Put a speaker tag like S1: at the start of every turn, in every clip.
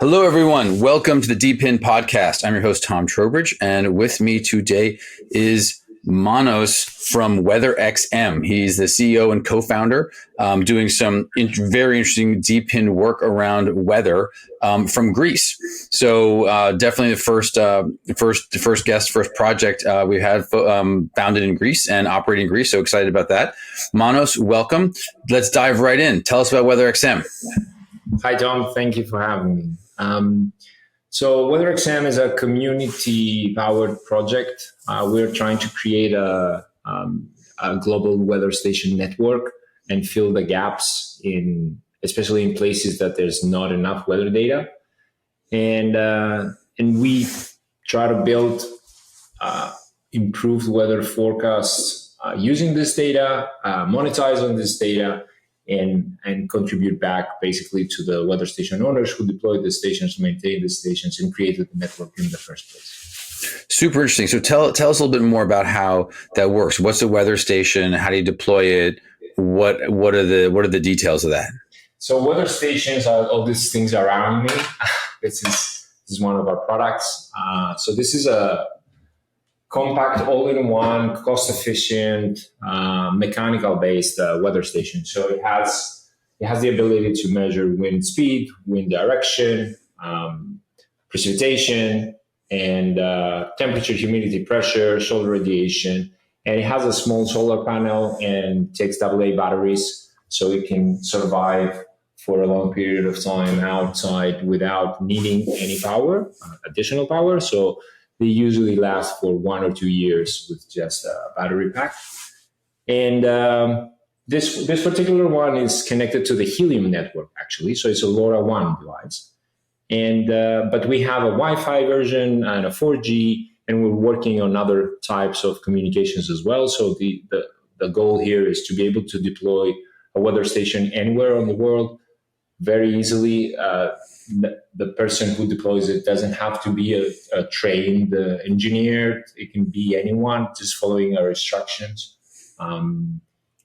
S1: Hello, everyone. Welcome to the DePIN podcast. I'm your host, Tom Trowbridge, and with me today is Manos from WeatherXM. He's the CEO and co-founder, doing some very interesting DePIN work around weather from Greece. So definitely the first guest, first project we had founded in Greece and operating in Greece. So excited about that. Manos, welcome. Let's dive right in. Tell us about WeatherXM.
S2: Hi, Tom. Thank you for having me. So WeatherXM is a community-powered project. We're trying to create a global weather station network and fill the gaps especially in places that there's not enough weather data. And we try to build improved weather forecasts using this data, monetize on this data, and contribute back basically to the weather station owners who deployed the stations, maintained the stations, and created the network in the first place.
S1: Super interesting. So tell us a little bit more about how that works. What's a weather station? How do you deploy it? What are the details of that?
S2: So weather stations are all these things around me. This is one of our products. So this is a compact, all-in-one, cost-efficient, mechanical-based weather station. So it has the ability to measure wind speed, wind direction, precipitation, and temperature, humidity, pressure, solar radiation. And it has a small solar panel and takes AA batteries, so it can survive for a long period of time outside without needing any power, additional power. So they usually last for 1 or 2 years with just a battery pack. And this particular one is connected to the Helium network, actually. So it's a LoRaWAN device. And but we have a Wi-Fi version and a 4G, and we're working on other types of communications as well. So the goal here is to be able to deploy a weather station anywhere in the world very easily. The person who deploys it doesn't have to be a trained engineer. It can be anyone just following our instructions. And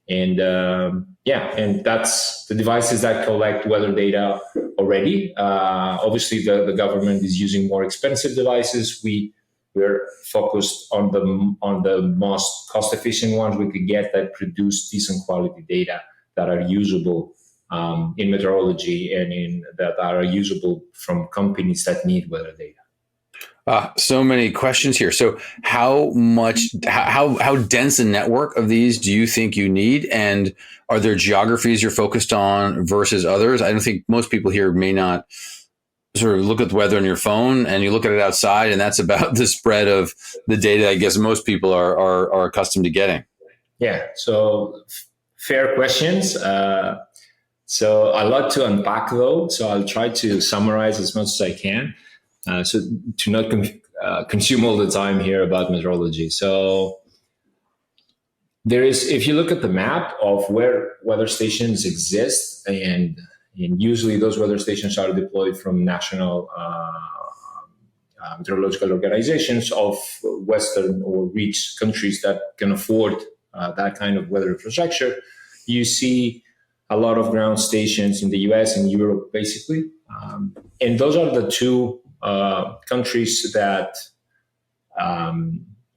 S2: that's the devices that collect weather data already. Obviously, the government is using more expensive devices. We're focused on the most cost-efficient ones we could get that produce decent quality data that are usable in meteorology and that are usable from companies that need weather data.
S1: So many questions here. So how dense a network of these do you think you need? And are there geographies you're focused on versus others? I don't think most people here may not sort of look at the weather on your phone and you look at it outside, and that's about the spread of the data I guess most people are accustomed to getting.
S2: Yeah. So fair questions. So a lot to unpack, though. So I'll try to summarize as much as I can, so to not consume all the time here about meteorology. So if you look at the map of where weather stations exist, and usually those weather stations are deployed from national meteorological organizations of Western or rich countries that can afford that kind of weather infrastructure, you see a lot of ground stations in the US and Europe, basically. And those are the two countries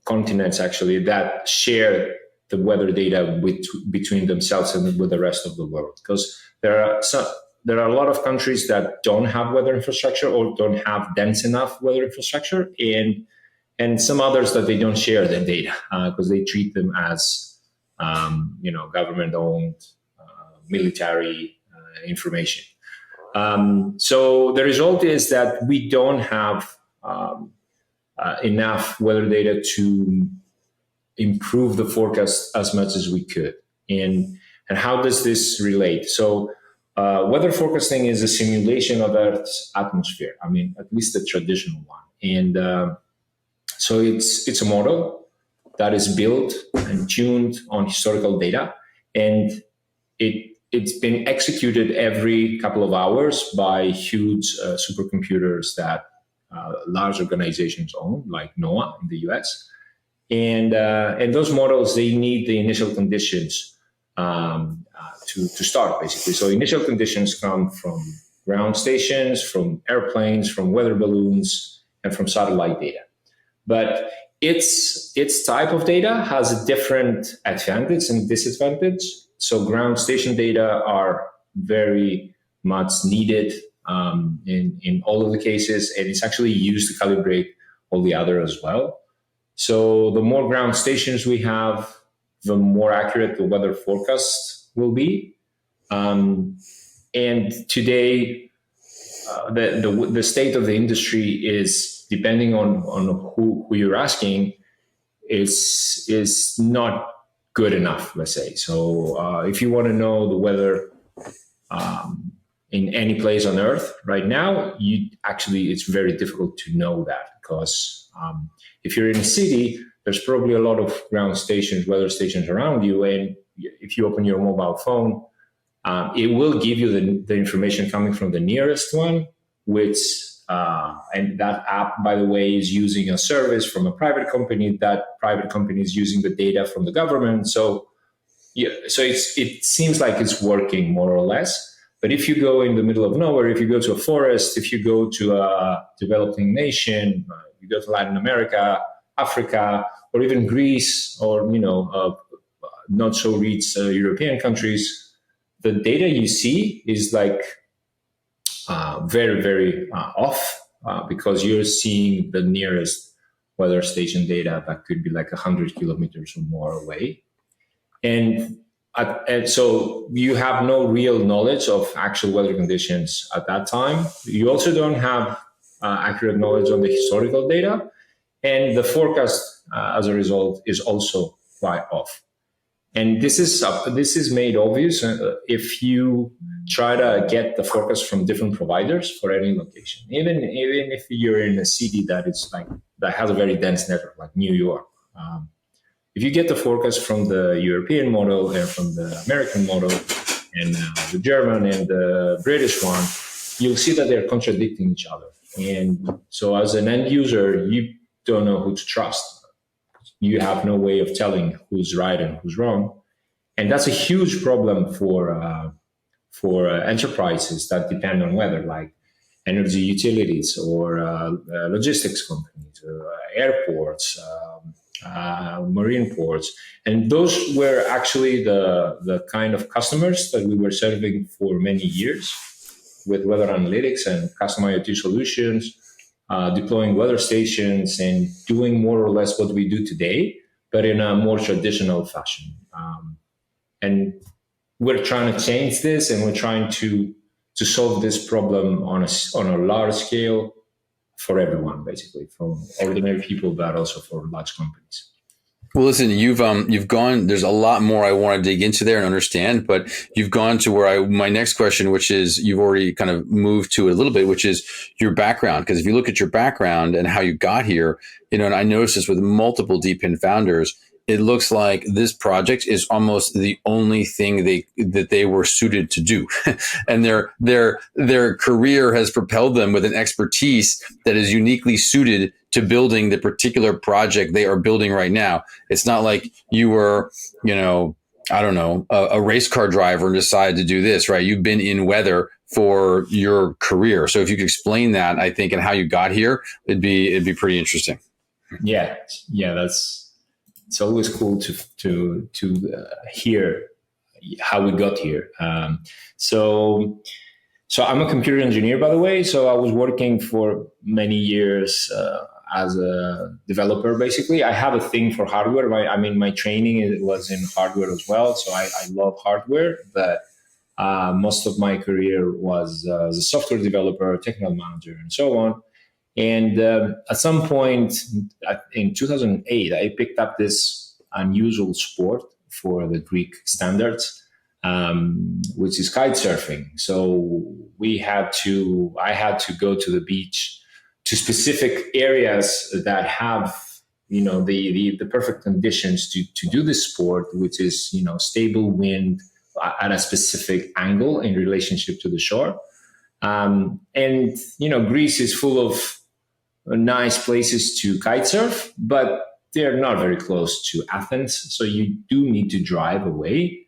S2: continents actually, that share the weather data between themselves and with the rest of the world. Because there are a lot of countries that don't have weather infrastructure or don't have dense enough weather infrastructure, and some others that they don't share their data because they treat them as government-owned military information. So the result is that we don't have enough weather data to improve the forecast as much as we could. And how does this relate? So weather forecasting is a simulation of Earth's atmosphere. I mean, at least the traditional one. And so it's a model that is built and tuned on historical data, and it's been executed every couple of hours by huge supercomputers that large organizations own, like NOAA in the US. And those models, they need the initial conditions to start, basically. So initial conditions come from ground stations, from airplanes, from weather balloons, and from satellite data. But its type of data has a different advantage and disadvantage. So ground station data are very much needed in all of the cases, and it's actually used to calibrate all the other as well. So the more ground stations we have, the more accurate the weather forecast will be. And today, the state of the industry is, depending on who you're asking, is not good enough, let's say. So if you want to know the weather in any place on Earth right now, it's very difficult to know that, because if you're in a city, there's probably a lot of ground stations, weather stations around you, and if you open your mobile phone, it will give you the information coming from the nearest one, which and that app, by the way, is using a service from a private company. That private company is using the data from the government. So it seems like it's working more or less. But if you go in the middle of nowhere, if you go to a forest, if you go to a developing nation, you go to Latin America, Africa, or even Greece, or not so rich European countries, the data you see is like very, very off, because you're seeing the nearest weather station data that could be like 100 kilometers or more away. And so you have no real knowledge of actual weather conditions at that time. You also don't have accurate knowledge on the historical data. And the forecast, as a result, is also quite off. And this is made obvious if you try to get the forecast from different providers for any location. Even if you're in a city that has a very dense network, like New York. If you get the forecast from the European model and from the American model and the German and the British one, you'll see that they're contradicting each other. And so as an end user, you don't know who to trust. You have no way of telling who's right and who's wrong. And that's a huge problem for enterprises that depend on weather, like energy utilities or logistics companies, or airports, marine ports. And those were actually the kind of customers that we were serving for many years with weather analytics and custom IoT solutions, deploying weather stations and doing more or less what we do today, but in a more traditional fashion. And we're trying to change this, and we're trying to solve this problem on a large scale for everyone, basically, from ordinary people, but also for large companies.
S1: Well, listen, you've gone, there's a lot more I want to dig into there and understand, but you've gone to where my next question, which is, you've already kind of moved to it a little bit, which is your background. Because if you look at your background and how you got here, and I noticed this with multiple DePIN founders, it looks like this project is almost the only thing that they were suited to do. And their career has propelled them with an expertise that is uniquely suited to building the particular project they are building right now. It's not like you were, a race car driver and decided to do this, right? You've been in weather for your career. So if you could explain that, I think, and how you got here, it'd be pretty interesting.
S2: Yeah, it's always cool to hear how we got here. So I'm a computer engineer, by the way. So I was working for many years as a developer. Basically, I have a thing for hardware. My training was in hardware as well. So I love hardware, but most of my career was as a software developer, technical manager, and so on. And at some point in 2008, I picked up this unusual sport for the Greek standards, which is kitesurfing. So I had to go to the beach, to specific areas that have, the perfect conditions to do this sport, which is, stable wind at a specific angle in relationship to the shore. And Greece is full of nice places to kitesurf, but they're not very close to Athens. So you do need to drive away.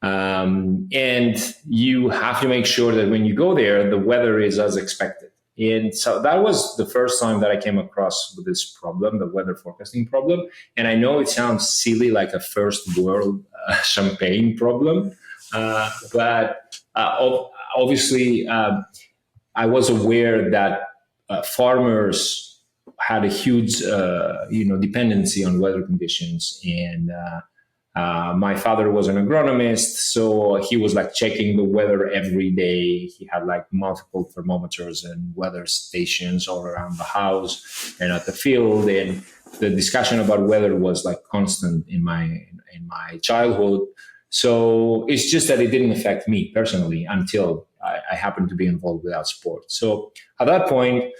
S2: And you have to make sure that when you go there, the weather is as expected. And so that was the first time that I came across with this problem, the weather forecasting problem. And I know it sounds silly, like a first world champagne problem, but obviously I was aware that farmers had a huge, dependency on weather conditions, and my father was an agronomist, so he was like checking the weather every day. He had like multiple thermometers and weather stations all around the house and at the field, and the discussion about weather was like constant in my childhood. So it's just that it didn't affect me personally until I happened to be involved without sport. So at that point,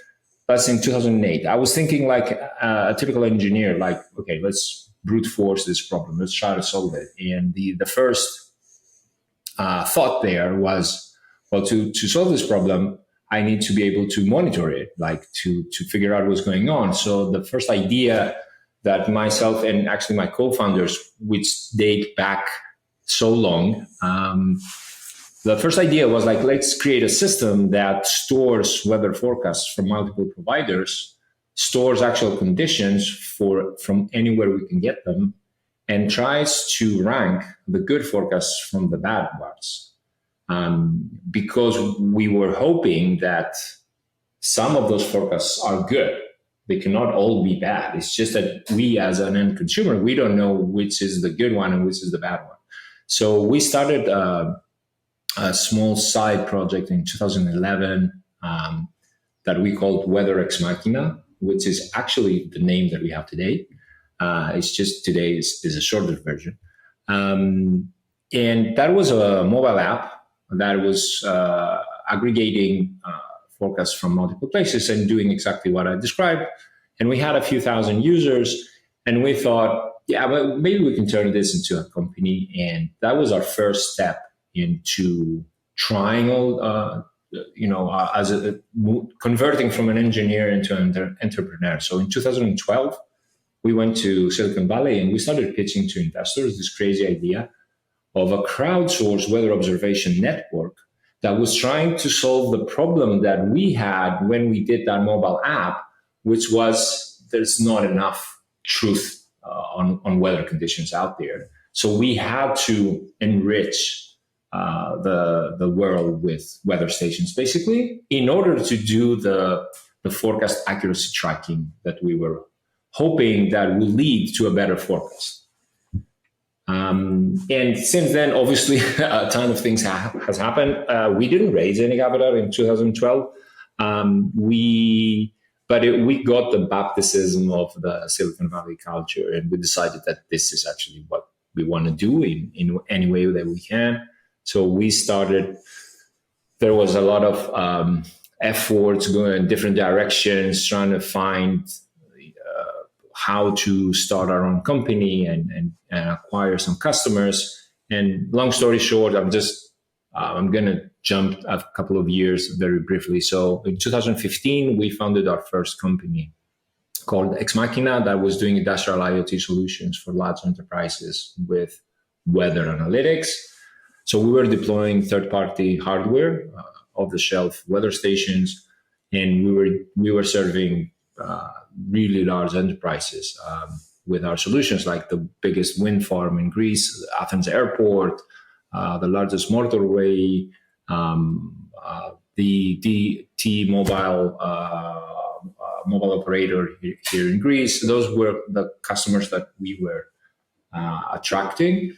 S2: that's in 2008. I was thinking like a typical engineer, like, okay, let's brute force this problem. Let's try to solve it. And the first thought there was, well, to solve this problem, I need to be able to monitor it, like to figure out what's going on. So the first idea that myself and actually my co-founders, which date back so long, the first idea was like, let's create a system that stores weather forecasts from multiple providers, stores actual conditions from anywhere we can get them, and tries to rank the good forecasts from the bad ones. Because we were hoping that some of those forecasts are good. They cannot all be bad. It's just that we as an end consumer, we don't know which is the good one and which is the bad one. So we started a small side project in 2011 that we called WeatherXM, which is actually the name that we have today. It's just today is a shorter version. And that was a mobile app that was aggregating forecasts from multiple places and doing exactly what I described. And we had a few thousand users, and we thought, yeah, well, maybe we can turn this into a company. And that was our first step into trying converting from an engineer into an entrepreneur. So in 2012, we went to Silicon Valley and we started pitching to investors this crazy idea of a crowdsourced weather observation network that was trying to solve the problem that we had when we did that mobile app, which was there's not enough truth on weather conditions out there. So we had to enrich the world with weather stations, basically, in order to do the forecast accuracy tracking that we were hoping that would lead to a better forecast. And since then, obviously, a ton of things has happened. We didn't raise any capital in 2012. We got the baptism of the Silicon Valley culture, and we decided that this is actually what we want to do in any way that we can. So we started, there was a lot of efforts going in different directions, trying to find how to start our own company and acquire some customers. And long story short, I'm going to jump a couple of years very briefly. So in 2015, we founded our first company called Ex Machina that was doing industrial IoT solutions for large enterprises with weather analytics. So we were deploying third-party hardware, off-the-shelf weather stations, and we were serving really large enterprises with our solutions, like the biggest wind farm in Greece, Athens Airport, the largest motorway, the T-Mobile mobile operator here in Greece. Those were the customers that we were attracting.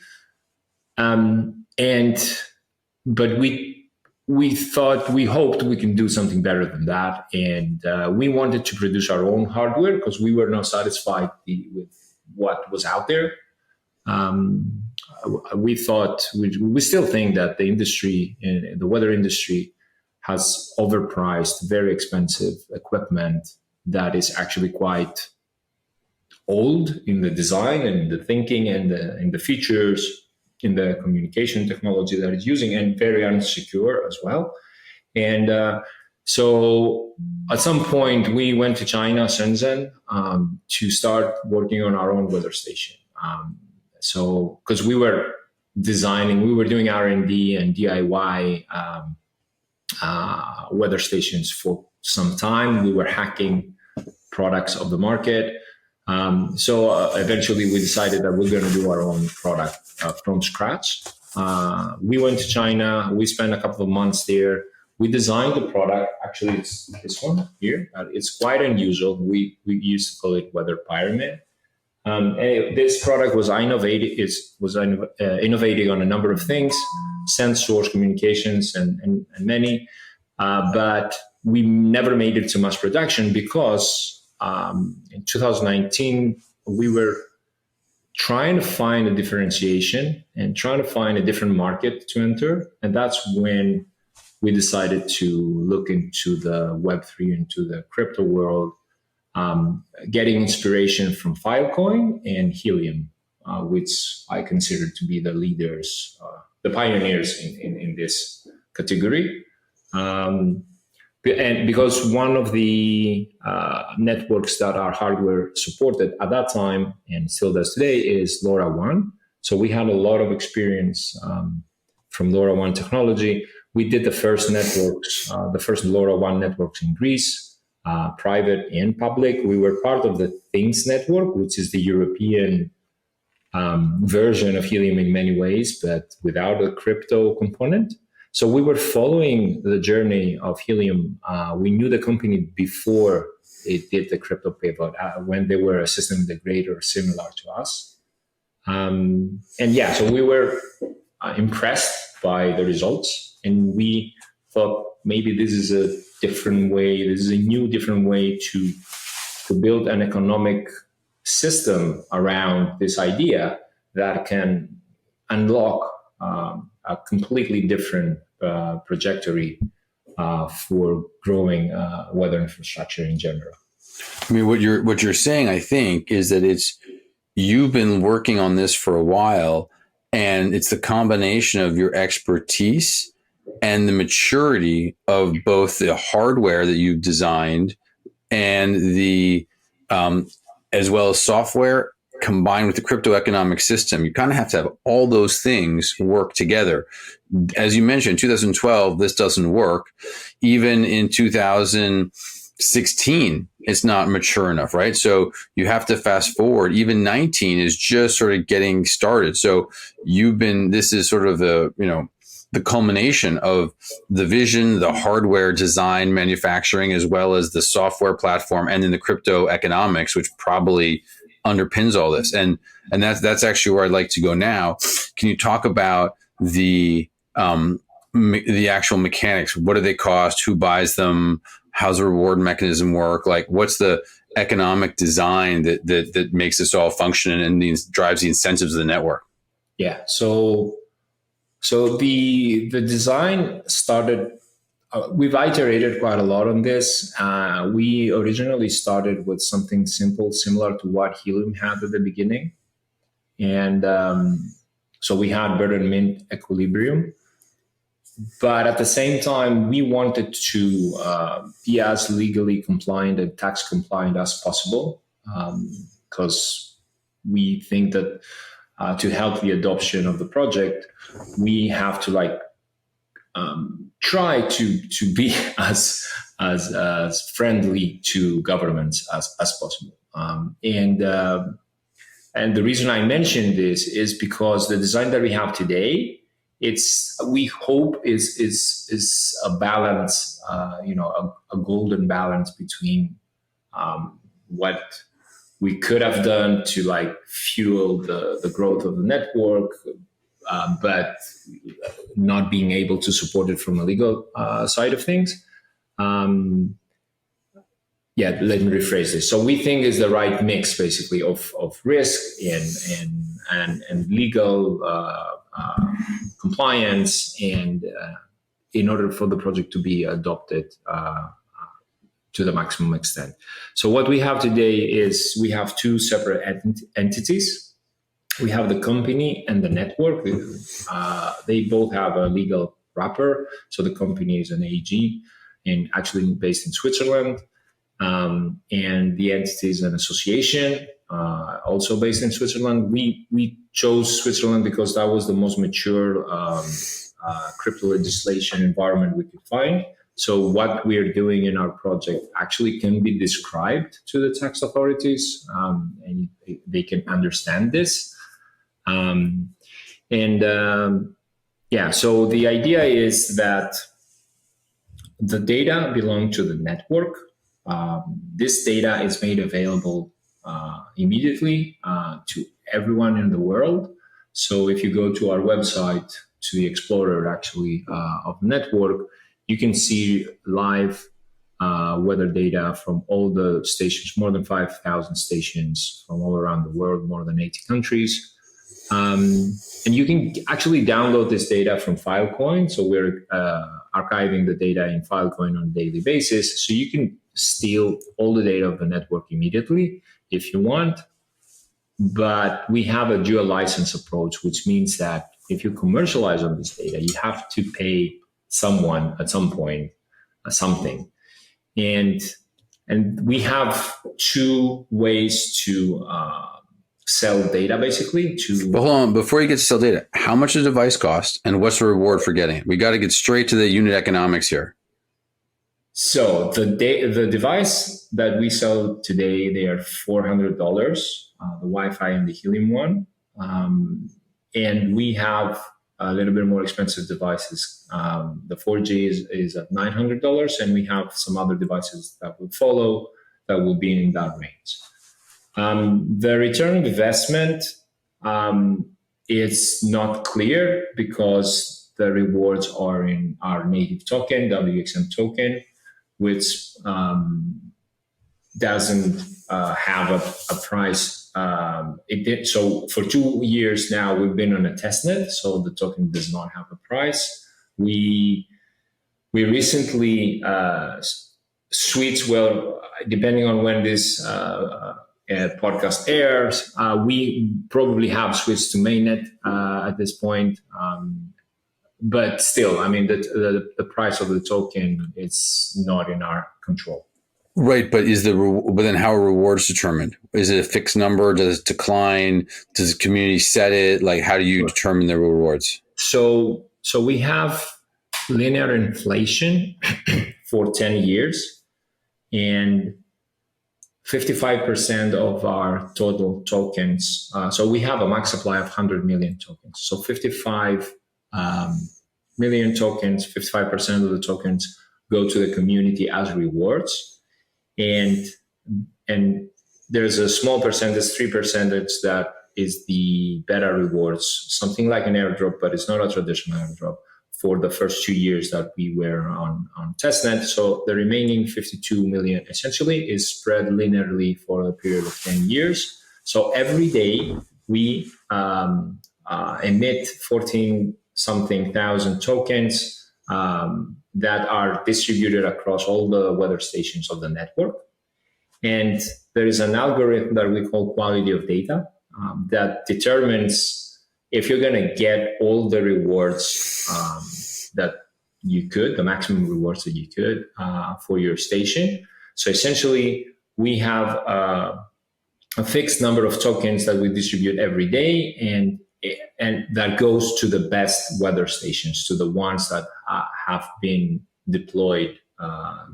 S2: But we hoped we can do something better than that. And we wanted to produce our own hardware because we were not satisfied with what was out there. We still think that the industry, the weather industry, has overpriced, very expensive equipment that is actually quite old in the design and the thinking and in the features, in the communication technology that it's using, and very unsecure as well. And so at some point we went to China, Shenzhen, to start working on our own weather station. So because we were designing. We were doing R&D and DIY weather stations for some time. We were hacking products of the market. So eventually we decided that we're going to do our own product from scratch. We went to China. We spent a couple of months there. We designed the product. Actually, it's this one here. It's quite unusual. We used to call it Weather Pyramid. This product was innovating. Innovating on a number of things, sensors, communications, and many. But we never made it to mass production because in 2019 we were trying to find a differentiation and trying to find a different market to enter, and that's when we decided to look into the Web3, into the crypto world. Getting inspiration from Filecoin and Helium, which I consider to be the leaders, the pioneers in this category. And because one of the networks that are hardware supported at that time and still does today is LoRaWAN. So we had a lot of experience from LoRaWAN technology. We did the first networks, the first LoRaWAN networks in Greece. Private and public. We were part of the Things network, which is the European version of Helium in many ways, but without a crypto component. So we were following the journey of Helium. We knew the company before it did the crypto pivot, when they were a system integrator similar to us. And yeah, so we were impressed by the results, and we thought maybe this is a different way. This is a new, different way to build an economic system around this idea that can unlock a completely different trajectory for growing weather infrastructure in general.
S1: I mean, what you're saying, I think, is that you've been working on this for a while, and it's the combination of your expertise and the maturity of both the hardware that you've designed and the as well as software combined with the crypto economic system. You kind of have to have all those things work together. As you mentioned, 2012, this doesn't work. Even in 2016, it's not mature enough, right? So you have to fast forward. Even 19 is just sort of getting started. So this is sort of the culmination of the vision, the hardware design, manufacturing, as well as the software platform, and then the crypto economics, which probably underpins all this. And that's actually where I'd like to go now. Can you talk about the actual mechanics? What do they cost? Who buys them? How's the reward mechanism work? Like, what's the economic design that makes this all function and drives the incentives of the network?
S2: Yeah. So the design started, we've iterated quite a lot on this. We originally started with something simple, similar to what Helium had at the beginning. And so we had burden mint equilibrium. But at the same time, we wanted to be as legally compliant and tax compliant as possible, because we think that to help the adoption of the project, we have to try to be as friendly to governments as possible. And the reason I mentioned this is because the design that we have today, we hope is a balance, a golden balance between what we could have done to fuel the growth of the network, but not being able to support it from a legal side of things. Let me rephrase this. So we think is the right mix, basically, of risk and legal compliance, and in order for the project to be adopted to the maximum extent. So what we have today is we have two separate entities. We have the company and the network. They both have a legal wrapper. So the company is an AG, and actually based in Switzerland. And the entity is an association also based in Switzerland. We chose Switzerland because that was the most mature crypto legislation environment we could find. So what we are doing in our project actually can be described to the tax authorities, and they can understand this. So the idea is that the data belong to the network. This data is made available immediately to everyone in the world. So if you go to our website, to the Explorer actually of the network, you can see live weather data from all the stations, more than 5,000 stations from all around the world, more than 80 countries. And you can actually download this data from Filecoin. So we're archiving the data in Filecoin on a daily basis. So you can steal all the data of the network immediately if you want. But we have a dual license approach, which means that if you commercialize on this data, you have to pay someone at some point something. And we have two ways to sell data, basically.
S1: But hold on, before you get to sell data, how much does a device cost and what's the reward for getting it? We got to get straight to the unit economics here.
S2: So the device that we sell today, they are $400, the Wi-Fi and the helium one. And we have a little bit more expensive devices. The 4G is at $900, and we have some other devices that will follow that will be in that range. The return on investment is not clear because the rewards are in our native token, WXM token, which doesn't have a price. So for 2 years now, we've been on a testnet, so the token does not have a price. We recently switched, well, depending on when this podcast airs, we probably have switched to mainnet at this point. But still, I mean, the price of the token is not in our control.
S1: Right, but but then how are rewards determined? Is it a fixed number? Does it decline? Does the community set it? Like, how do you determine the rewards?
S2: So we have linear inflation for 10 years, and 55% of our total tokens. So we have a max supply of 100 million tokens. So 55 million tokens, 55% of the tokens go to the community as rewards. And there's a small percentage, 3%, that is the beta rewards, something like an airdrop, but it's not a traditional airdrop for the first 2 years that we were on testnet. So the remaining 52 million essentially is spread linearly for a period of 10 years. So every day we emit 14-something thousand tokens that are distributed across all the weather stations of the network. And there is an algorithm that we call quality of data that determines if you're going to get all the rewards that you could, the maximum rewards that you could for your station. So essentially, we have a fixed number of tokens that we distribute every day, and that goes to the best weather stations, to the ones that have been deployed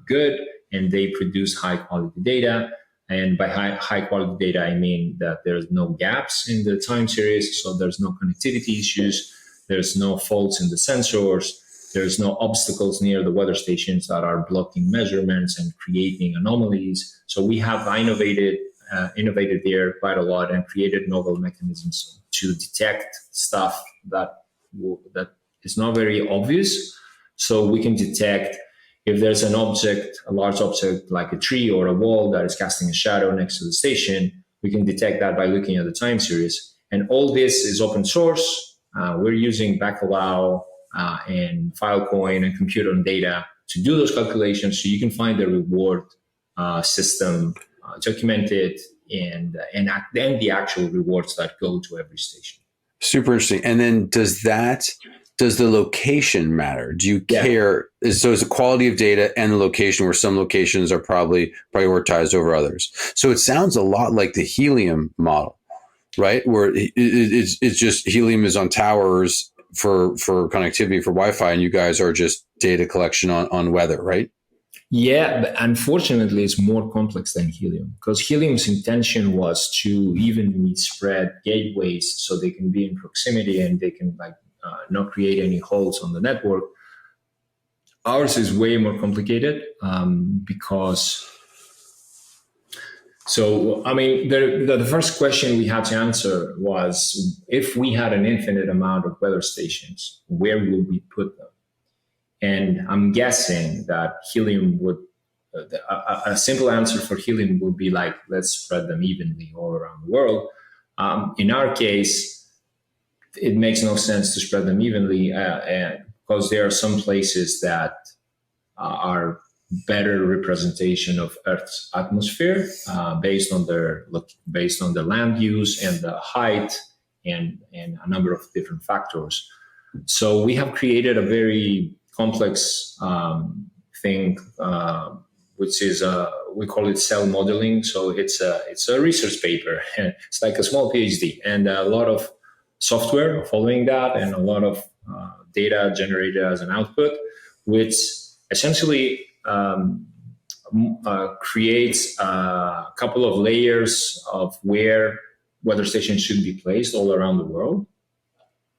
S2: good, and they produce high quality data. And by high quality data, I mean that there's no gaps in the time series, so there's no connectivity issues, there's no faults in the sensors, there's no obstacles near the weather stations that are blocking measurements and creating anomalies. So we have innovated there quite a lot and created novel mechanisms to detect stuff that is not very obvious. So we can detect if there's an object, a large object like a tree or a wall that is casting a shadow next to the station, we can detect that by looking at the time series. And all this is open source. We're using Bacalao and Filecoin and Compute on Data to do those calculations, so you can find the reward system documented and the actual rewards that go to every station.
S1: Super interesting. And then does that does the location matter? Do you
S2: Yeah.
S1: care? So is the quality of data and the location, where some locations are probably prioritized over others? So it sounds a lot like the helium model, right? Where it's just helium is on towers for connectivity for Wi-Fi, and you guys are just data collection on weather, right?
S2: Yeah, but unfortunately, it's more complex than helium, because helium's intention was to evenly spread gateways so they can be in proximity and they can not create any holes on the network. Ours is way more complicated because. So, I mean, the first question we had to answer was, if we had an infinite amount of weather stations, where would we put them? And I'm guessing that helium would, a simple answer for helium would be like, let's spread them evenly all around the world. In our case, it makes no sense to spread them evenly because there are some places that are better representation of Earth's atmosphere based on their land use and the height and a number of different factors. So we have created a very complex thing, which is we call it cell modeling. So it's a research paper. It's like a small PhD, and a lot of software following that, and a lot of data generated as an output, which essentially creates a couple of layers of where weather stations should be placed all around the world.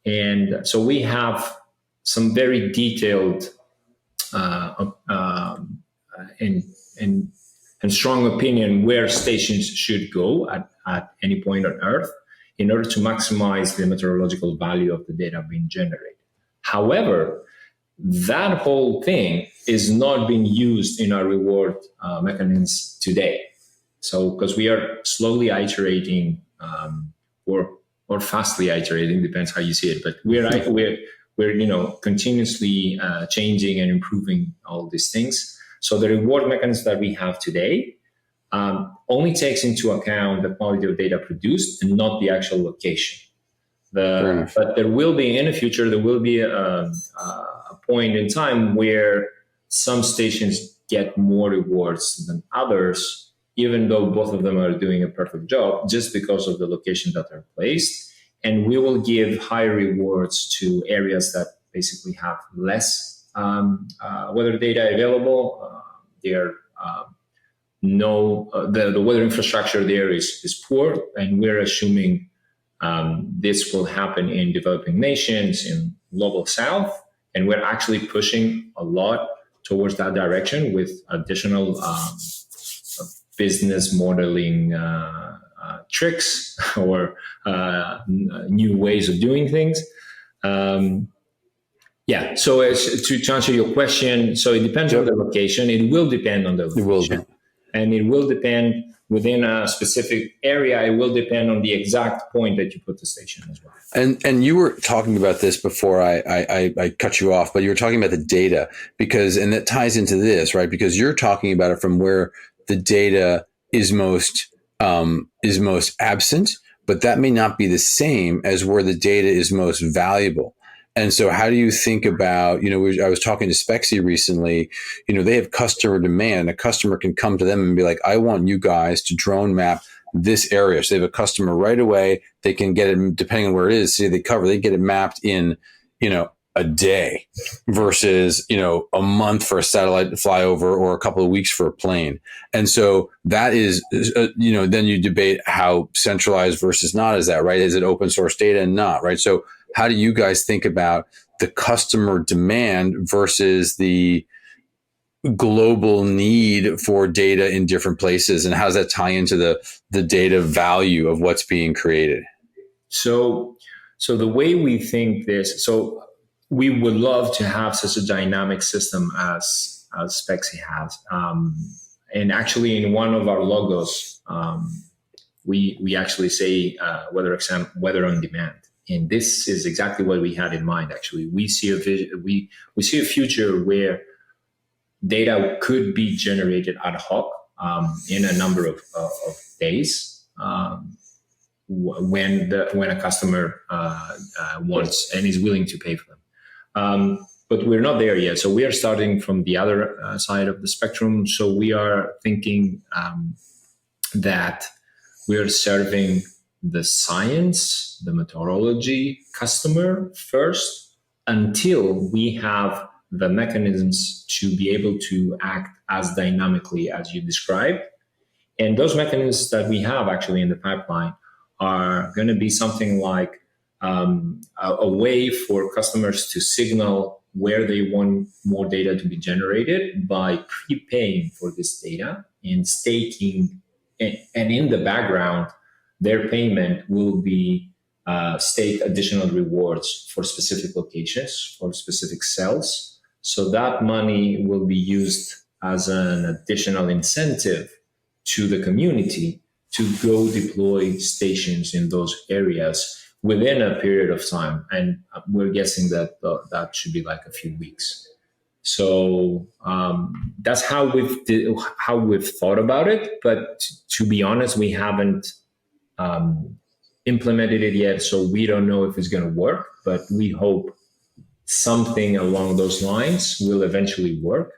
S2: And so we have some very detailed and strong opinion where stations should go at any point on Earth in order to maximize the meteorological value of the data being generated. However, that whole thing is not being used in our reward mechanisms today. So, because we are slowly iterating or fastly iterating, depends how you see it, but we're continuously changing and improving all these things. So the reward mechanism that we have today only takes into account the quality of data produced and not the actual location. But there will be, in the future, there will be a point in time where some stations get more rewards than others, even though both of them are doing a perfect job, just because of the location that they're placed. And we will give higher rewards to areas that basically have less weather data available. The weather infrastructure there is poor, and we're assuming this will happen in developing nations, in global south, and we're actually pushing a lot towards that direction with additional business modeling tricks or new ways of doing things. So to answer your question, so it depends on the location. It will depend on the location. And it will depend within a specific area. It will depend on the exact point that you put the station as well.
S1: And you were talking about this before I cut you off, but you were talking about the data and that ties into this, right? Because you're talking about it from where the data is most absent, but that may not be the same as where the data is most valuable. And so how do you think about, I was talking to Spexy recently, they have customer demand. A customer can come to them and be like, I want you guys to drone map this area. So they have a customer right away. They can get it, depending on where it is, they get it mapped in, a day versus, a month for a satellite to fly over or a couple of weeks for a plane. And so that is, then you debate how centralized versus not is that, right? Is it open source data and not, right? So how do you guys think about the customer demand versus the global need for data in different places? And how does that tie into the data value of what's being created?
S2: So the way we think this, so we would love to have such a dynamic system as Spexy has. And actually in one of our logos, we actually say WeatherXM, weather on demand. And this is exactly what we had in mind. Actually, we see a future where data could be generated ad hoc in a number of days when a customer wants and is willing to pay for them. But we're not there yet. So we are starting from the other side of the spectrum. So we are thinking that we are serving the science, the methodology customer first, until we have the mechanisms to be able to act as dynamically as you described. And those mechanisms that we have actually in the pipeline are going to be something like a way for customers to signal where they want more data to be generated by prepaying for this data and staking. And in the background, their payment will be stake additional rewards for specific locations, for specific cells. So that money will be used as an additional incentive to the community to go deploy stations in those areas within a period of time. And we're guessing that that should be like a few weeks. So that's how we've thought about it. But to be honest, we haven't implemented it yet. So we don't know if it's going to work, but we hope something along those lines will eventually work.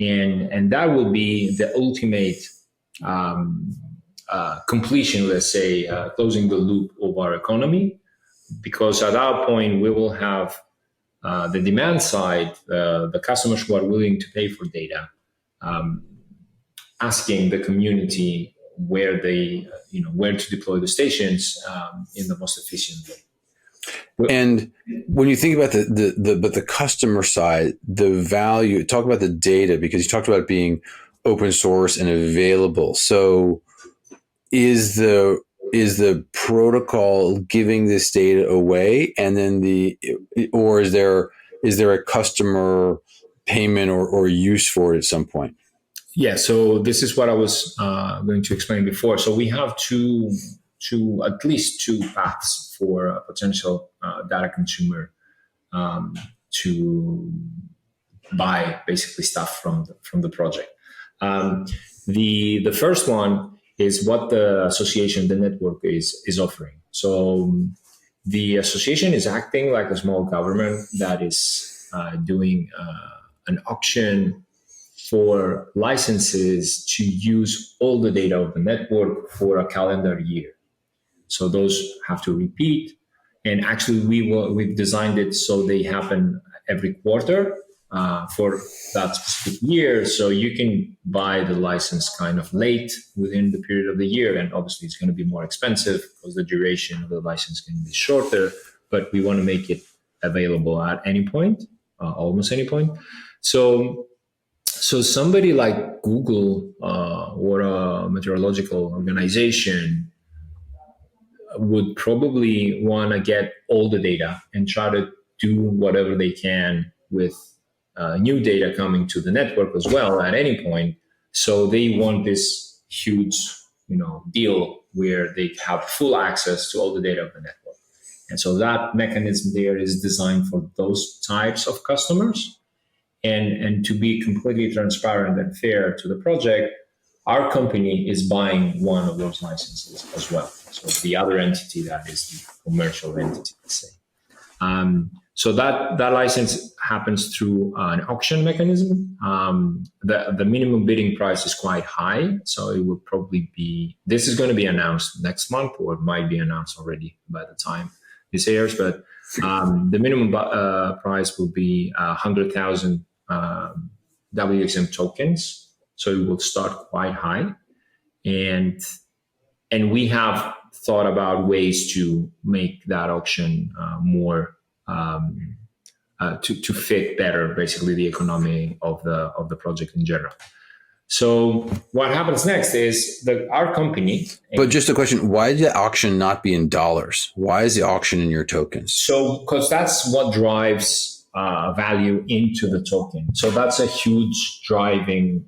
S2: And that will be the ultimate completion, let's say, closing the loop of our economy, because at that point we will have the demand side, the customers who are willing to pay for data, asking the community where to deploy the stations in the most efficient way.
S1: And when you think about the customer side, the value, talk about the data, because you talked about it being open source and available. So is the protocol giving this data away, and then or is there a customer payment or use for it at some point?
S2: Yeah, so this is what I was going to explain before. So we have at least two paths for a potential data consumer to buy basically stuff from the project. The first one is what the association, the network is offering. So the association is acting like a small government that is doing an auction for licenses to use all the data of the network for a calendar year. So those have to repeat. And actually we've designed it so they happen every quarter for that specific year. So you can buy the license kind of late within the period of the year. And obviously it's going to be more expensive because the duration of the license can be shorter, but we want to make it available at any point, almost any point. So somebody like Google or a meteorological organization would probably want to get all the data and try to do whatever they can with new data coming to the network as well at any point. So they want this huge, deal where they have full access to all the data of the network. And so that mechanism there is designed for those types of customers. And to be completely transparent and fair to the project, our company is buying one of those licenses as well. So the other entity, that is the commercial entity, let's say. So that license happens through an auction mechanism. The minimum bidding price is quite high. So it will probably this is going to be announced next month, or it might be announced already by the time this airs. But the minimum price will be 100,000 WXM tokens. So it will start quite high. And we have thought about ways to make that auction more to fit better, basically, the economy of the project in general. So what happens next is our company.
S1: But just a question: why did the auction not be in dollars? Why is the auction in your tokens?
S2: So because that's what drives value into the token. So that's a huge driving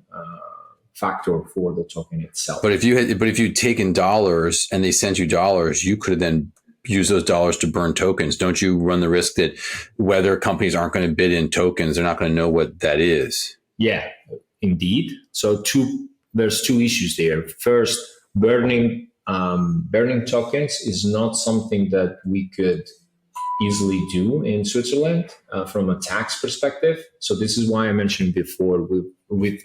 S2: factor for the token itself.
S1: But if you'd taken dollars and they sent you dollars, you could have then used those dollars to burn tokens. Don't you run the risk that weather companies aren't going to bid in tokens? They're not going to know what that is.
S2: Yeah, indeed. So there's two issues there. First, burning tokens is not something that we could easily do in Switzerland from a tax perspective. So this is why I mentioned before we've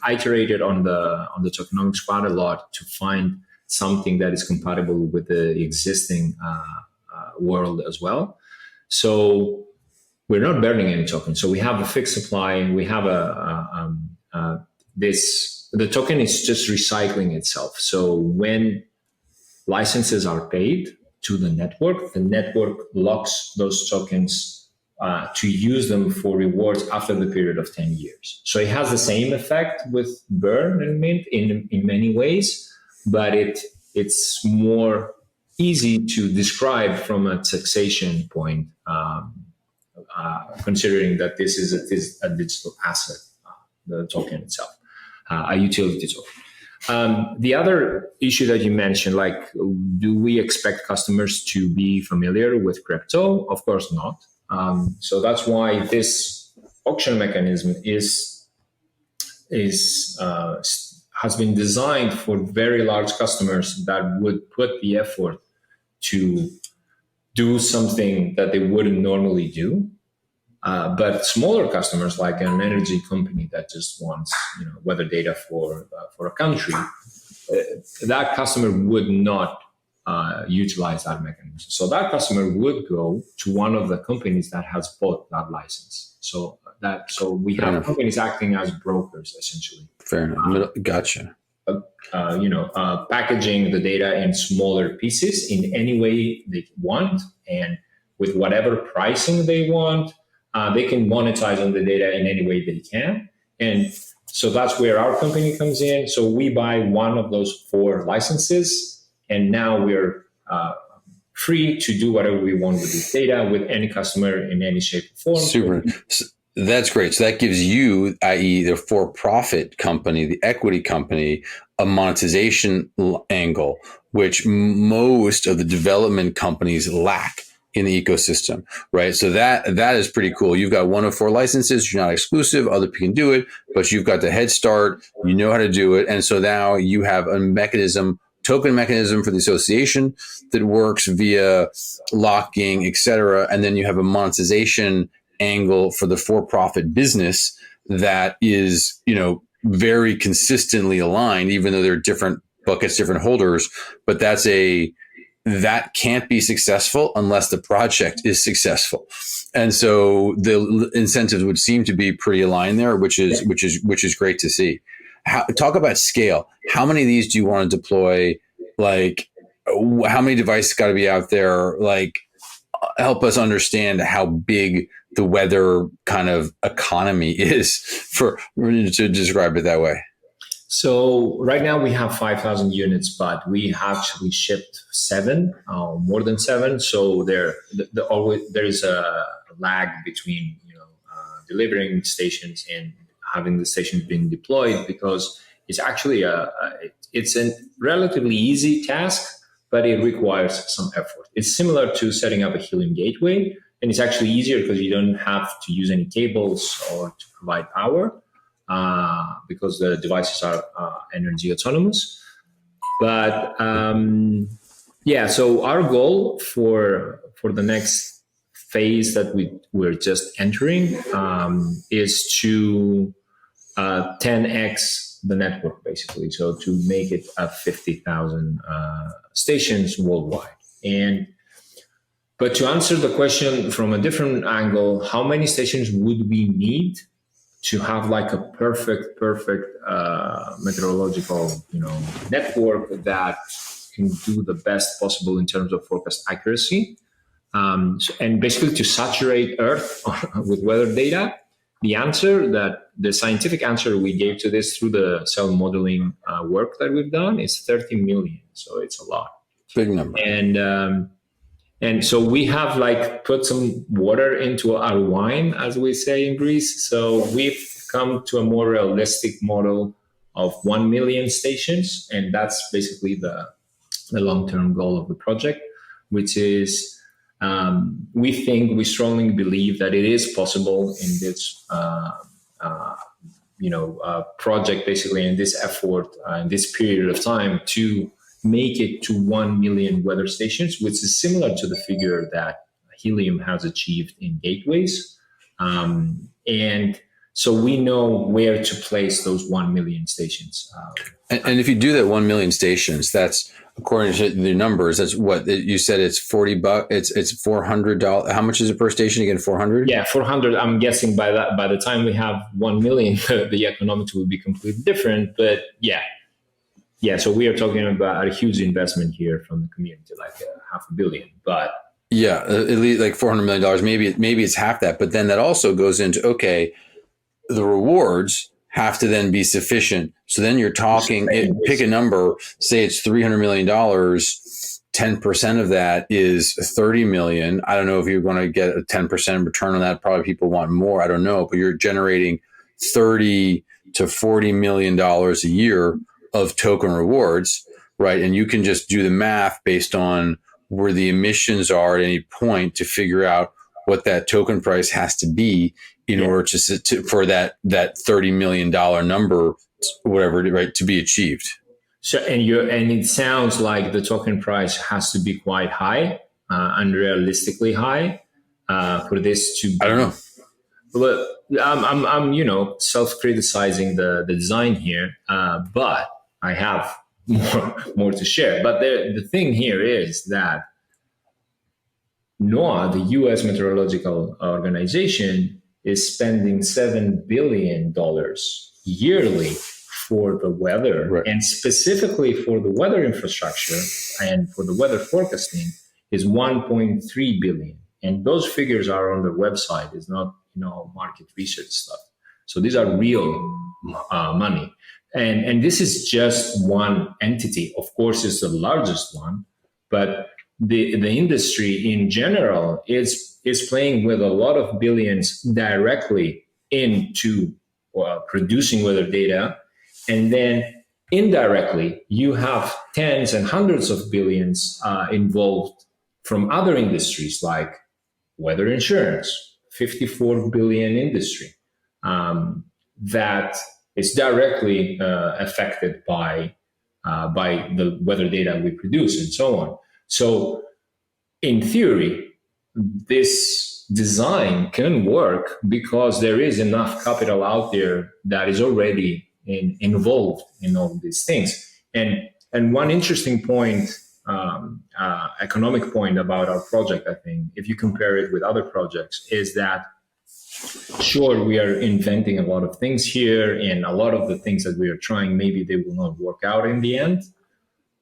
S2: iterated on the tokenomics quite a lot to find something that is compatible with the existing world as well. So we're not burning any tokens. So we have a fixed supply, and we have the token is just recycling itself. So when licenses are paid to the network locks those tokens to use them for rewards after the period of 10 years. So it has the same effect with burn and mint in many ways, but it's more easy to describe from a taxation point, considering that this is a digital asset, the token itself, a utility token. The other issue that you mentioned, like, do we expect customers to be familiar with crypto? Of course not. So that's why this auction mechanism has been designed for very large customers that would put the effort to do something that they wouldn't normally do. But smaller customers, like an energy company that just wants, weather data for a country, that customer would not utilize that mechanism. So that customer would go to one of the companies that has bought that license. So we have companies acting as brokers, essentially.
S1: Fair enough. Gotcha.
S2: Packaging the data in smaller pieces in any way they want, and with whatever pricing they want. They can monetize on the data in any way they can. And so that's where our company comes in. So we buy one of those 4 licenses, and now we're free to do whatever we want with this data with any customer in any shape or form.
S1: Super. That's great. So that gives you, i.e. the for-profit company, the equity company, a monetization angle, which most of the development companies lack in the ecosystem, right? So that is pretty cool. You've got 1 of 4 licenses. You're not exclusive. Other people can do it, but you've got the head start. You know how to do it. And so now you have a token mechanism for the association that works via locking, et cetera. And then you have a monetization angle for the for-profit business that is, very consistently aligned, even though they're different buckets, different holders. But that can't be successful unless the project is successful. And so the incentives would seem to be pretty aligned there, which is great to see. Talk about scale. How many of these do you want to deploy? Like, how many devices got to be out there? Like, help us understand how big the weather kind of economy is to describe it that way.
S2: So right now we have 5,000 units, but we actually shipped 7, more than 7. So there is a lag between delivering stations and having the stations being deployed, because it's actually it's a relatively easy task, but it requires some effort. It's similar to setting up a helium gateway, and it's actually easier because you don't have to use any cables or to provide power. Because the devices are energy autonomous. But so our goal for the next phase that we're just entering is to 10x the network, basically. So to make it 50,000 stations worldwide. But to answer the question from a different angle, how many stations would we need to have like a perfect meteorological network that can do the best possible in terms of forecast accuracy, and basically to saturate Earth with weather data? The scientific answer we gave to this through the cell modeling work that we've done is 30 million. So it's a lot.
S1: Big number.
S2: And so we have put some water into our wine, as we say in Greece. So we've come to a more realistic model of 1 million stations. And that's basically the long-term goal of the project, which is we strongly believe that it is possible in this project, basically in this effort, in this period of time, to make it to 1 million weather stations, which is similar to the figure that Helium has achieved in gateways. And so we know where to place those 1 million stations.
S1: And if you do that 1 million stations, that's according to the numbers. That's what you said. It's $40. It's $400. How much is it per station again? 400.
S2: Yeah, 400. I'm guessing by the time we have 1 million, the economics will be completely different. But yeah. So we are talking about a huge investment here from the community, like $500 million. But
S1: yeah, at least like $400 million. Maybe it's half that. But then that also goes into, okay, the rewards have to then be sufficient. So then you're talking, pick a number, say it's $300 million. 10% of that is 30 million. I don't know if you're going to get a 10% return on that. Probably people want more. I don't know, but you're generating 30 to $40 million a year of token rewards, right? And you can just do the math based on where the emissions are at any point to figure out what that token price has to be in order to for that $30 million number, whatever, right, to be achieved.
S2: So, and it sounds like the token price has to be quite high, unrealistically high, for this to be.
S1: I don't know.
S2: But I'm self-criticizing the design here, but I have more to share. But the thing here is that NOAA, the U.S. Meteorological Organization, is spending $7 billion yearly for the weather, right, and specifically for the weather infrastructure and for the weather forecasting is $1.3 billion. And those figures are on their website. It's not, market research stuff. So these are real money. And this is just one entity. Of course, it's the largest one, but the industry in general is playing with a lot of billions directly into producing weather data. And then indirectly, you have tens and hundreds of billions involved from other industries like weather insurance, 54 billion industry that is directly affected by the weather data we produce and so on. So in theory, this design can work because there is enough capital out there that is already involved in all these things. And one interesting point, economic point about our project, I think, if you compare it with other projects, is that sure, we are inventing a lot of things here, and a lot of the things that we are trying, maybe they will not work out in the end,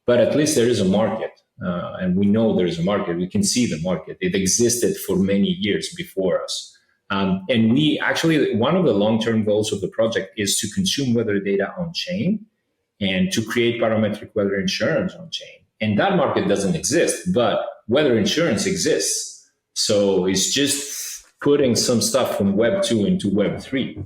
S2: but at least there is a market. And we know there is a market. We can see the market. It existed for many years before us. And we actually, one of the long-term goals of the project is to consume weather data on chain and to create parametric weather insurance on chain. And that market doesn't exist, but weather insurance exists. So it's just putting some stuff from Web 2 into Web 3.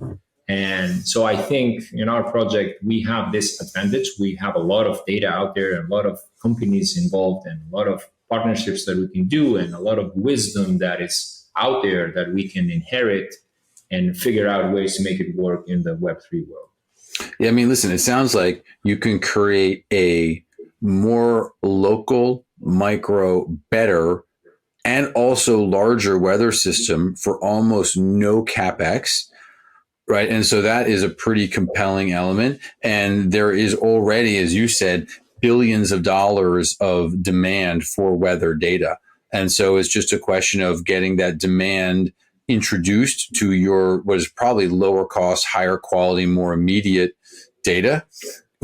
S2: And so I think in our project, we have this advantage. We have a lot of data out there and a lot of companies involved and a lot of partnerships that we can do and a lot of wisdom that is out there that we can inherit and figure out ways to make it work in the Web 3 world.
S1: Yeah, I mean, listen, it sounds like you can create a more local, micro, better, and also larger weather system for almost no CapEx. Right. And so that is a pretty compelling element. And there is already, as you said, billions of dollars of demand for weather data. And so it's just a question of getting that demand introduced to your, what is probably lower cost, higher quality, more immediate data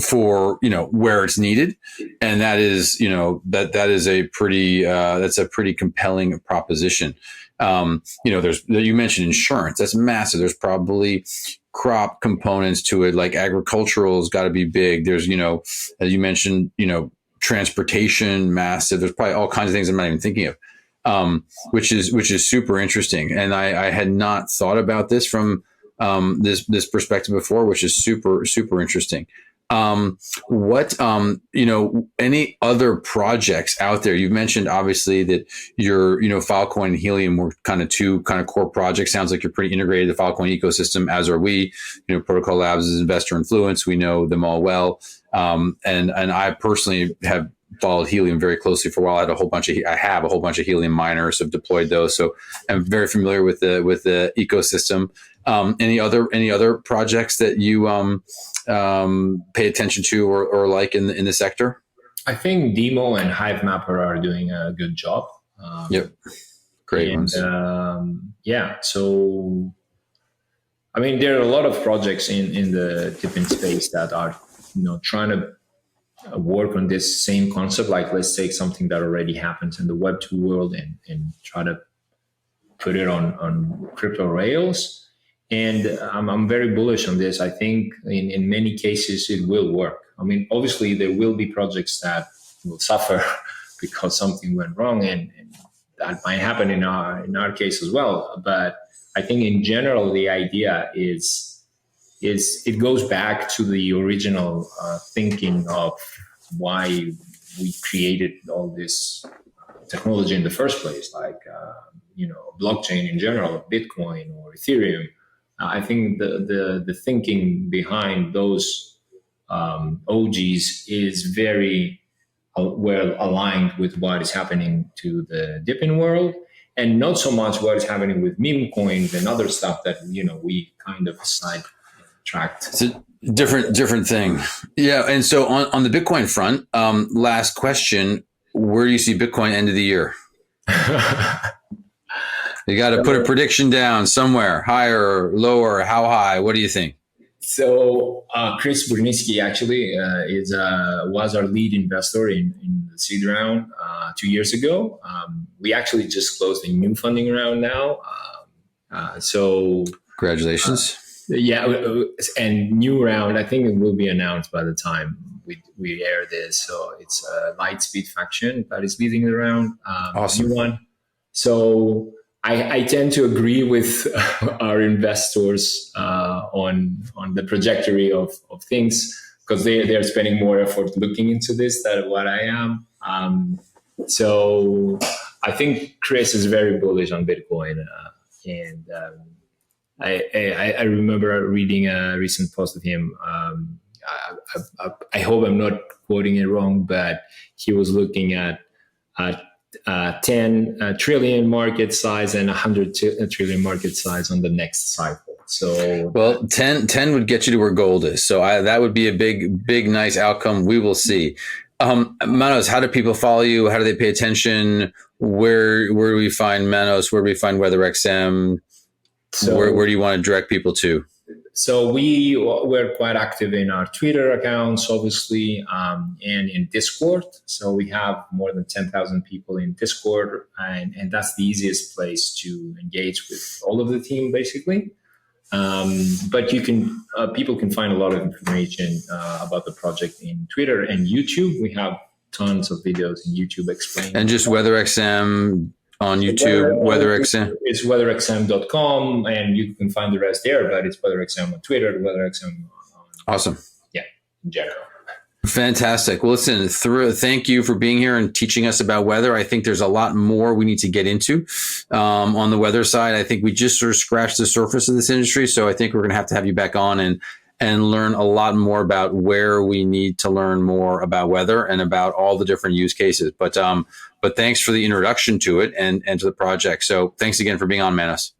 S1: for, where it's needed. And that is, that is a pretty, that's a pretty compelling proposition. You mentioned insurance. That's massive. There's probably crop components to it, like agricultural has got to be big. There's, as you mentioned, transportation, massive. There's probably all kinds of things I'm not even thinking of, which is super interesting. And I had not thought about this from this perspective before, which is super, super interesting. Any other projects out there? You've mentioned obviously that your, Filecoin and Helium were kind of two kind of core projects. Sounds like you're pretty integrated in the Filecoin ecosystem, as are we. Protocol Labs is investor in Fluence. We know them all well. And I personally have followed helium very closely for a while. I have a whole bunch of helium miners, have deployed those, so I'm very familiar with the ecosystem. Any other projects that you pay attention to or like in the sector?
S2: I think Demo and Hive Mapper are doing a good job.
S1: Yep, great ones.
S2: Yeah, so I mean, there are a lot of projects in the DePIN space that are trying to work on this same concept. Like, let's take something that already happens in the Web2 world and try to put it on crypto rails. And I'm very bullish on this. I think in many cases it will work. I mean, obviously there will be projects that will suffer because something went wrong, and that might happen in our case as well. But I think in general the idea is it goes back to the original thinking of why we created all this technology in the first place, like blockchain in general, Bitcoin or Ethereum. I think the thinking behind those OGs is very well aligned with what is happening to the DePIN world, and not so much what is happening with meme coins and other stuff that we kind of sidetracked.
S1: It's a different thing. Yeah, and so on the Bitcoin front, last question: where do you see Bitcoin end of the year? You got to put a prediction down somewhere, higher, lower, how high? What do you think?
S2: So Chris Burniski actually was our lead investor in the seed round 2 years ago. We actually just closed a new funding round now. So
S1: congratulations.
S2: And new round, I think it will be announced by the time we air this. So it's Lightspeed Faction that is leading the round.
S1: Awesome.
S2: New one. So I tend to agree with our investors on the trajectory of things, because they're spending more effort looking into this than what I am. So I think Chris is very bullish on Bitcoin, and I remember reading a recent post of him. I hope I'm not quoting it wrong, but he was looking at 10 trillion market size and 100 trillion market size on the next cycle. So,
S1: well, 10 would get you to where gold is. So that would be a big, nice outcome. We will see. Manos, how do people follow you? How do they pay attention? Where do we find Manos? Where do we find WeatherXM? So, where do you want to direct people to?
S2: So we're quite active in our Twitter accounts, obviously, and in Discord. So we have more than 10,000 people in Discord, and that's the easiest place to engage with all of the team, basically. But people can find a lot of information about the project in Twitter and YouTube. We have tons of videos in YouTube explaining.
S1: And just WeatherXM on YouTube, WeatherXM.
S2: It's weatherxm.com, and you can find the rest there, but it's WeatherXM on Twitter, WeatherXM
S1: Awesome.
S2: Yeah, in general.
S1: Fantastic. Well, listen, thank you for being here and teaching us about weather. I think there's a lot more we need to get into on the weather side. I think we just sort of scratched the surface of this industry. So I think we're going to have you back on and learn a lot more about where we need to learn more about weather and about all the different use cases. But thanks for the introduction to it and to the project. So thanks again for being on, Manos.